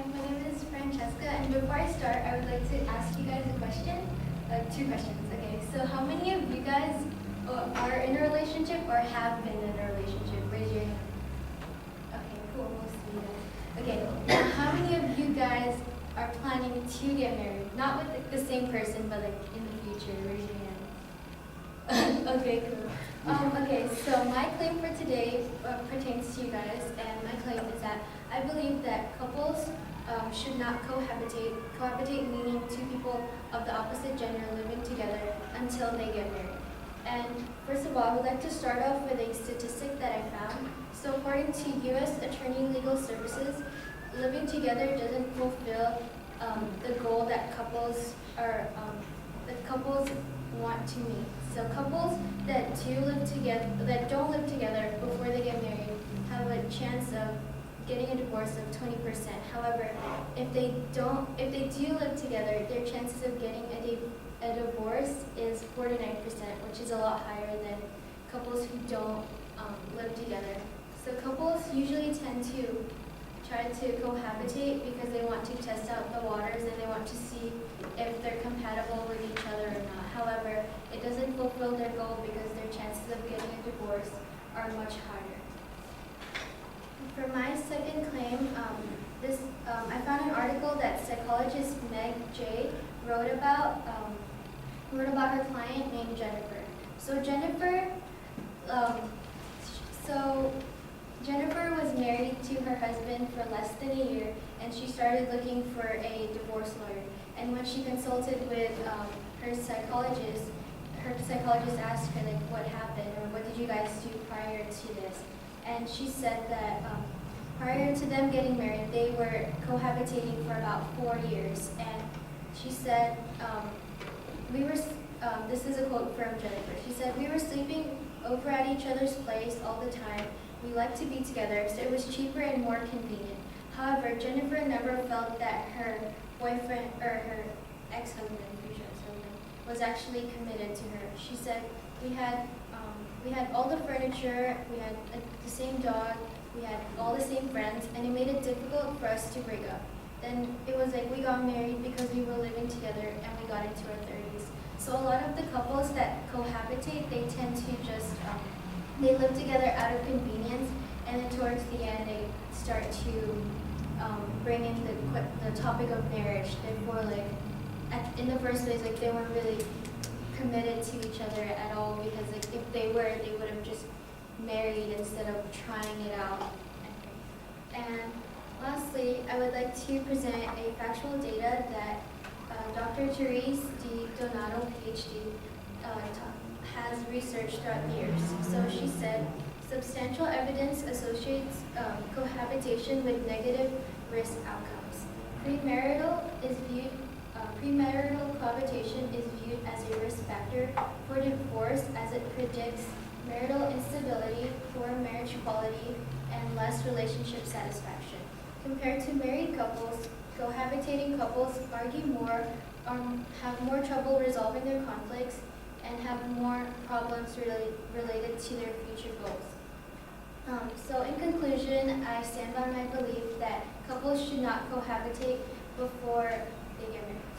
my name is Francesca, and before I start, I would like to ask you guys a question, two questions. Okay, so how many of you guys are in a relationship or have been in a relationship? Raise your hand. Okay, cool, most of you guys. Okay, now how many of you guys are planning to get married? Not with the same person, but like in the future. Raise your hand. Okay, cool. Okay, so my claim for today pertains to you guys, and my claim is that I believe that couples should not cohabitate. Cohabitate meaning two people of the opposite gender living together until they get married. And first of all, I would like to start off with a statistic that I found. So according to U.S. Attorney Legal Services, living together doesn't fulfill the goal that couples want to meet. So couples that don't live together before they get married have a chance of getting a divorce of 20%. However, if they do live together, their chances of getting a divorce is 49%, which is a lot higher than couples who don't live together. So couples usually tend to try to cohabitate because they want to test out the waters and they want to see if they're compatible with each other or not. However, it doesn't fulfill their goal because their chances of getting a divorce are much higher. For my second claim, I found an article that psychologist Meg J wrote about her client named Jennifer. So Jennifer was married to her husband for less than a year, and she started looking for a divorce lawyer. And when she consulted with her psychologist asked her like what happened or what did you guys do prior to this, and she said that prior to them getting married, they were cohabitating for about 4 years. And she said this is a quote from Jennifer. She said, "We were sleeping over at each other's place all the time. We liked to be together, so it was cheaper and more convenient. However, Jennifer never felt that her boyfriend or her ex-husband, future ex-husband, was actually committed to her. She said, we had all the furniture, we had the same dog, we had all the same friends, and it made it difficult for us to break up. Then it was like we got married because we were living together and we got into our 30s. So a lot of the couples that cohabitate, they tend to just they live together out of convenience, and then towards the end they start to bring in the topic of marriage. Therefore, in the first place, they weren't really committed to each other at all, because if they were, they would have just married instead of trying it out. And lastly, I would like to present a factual data that Dr. Therese D. Donato, PhD, has researched throughout the years. So she said, substantial evidence associates cohabitation with negative risk outcomes. Premarital cohabitation is viewed as a risk factor for divorce, as it predicts marital instability, poor marriage quality, and less relationship satisfaction. Compared to married couples, cohabitating couples argue more, have more trouble resolving their conflicts, and have more problems related to their future goals. So in conclusion, I stand by my belief that couples should not cohabitate before they get married.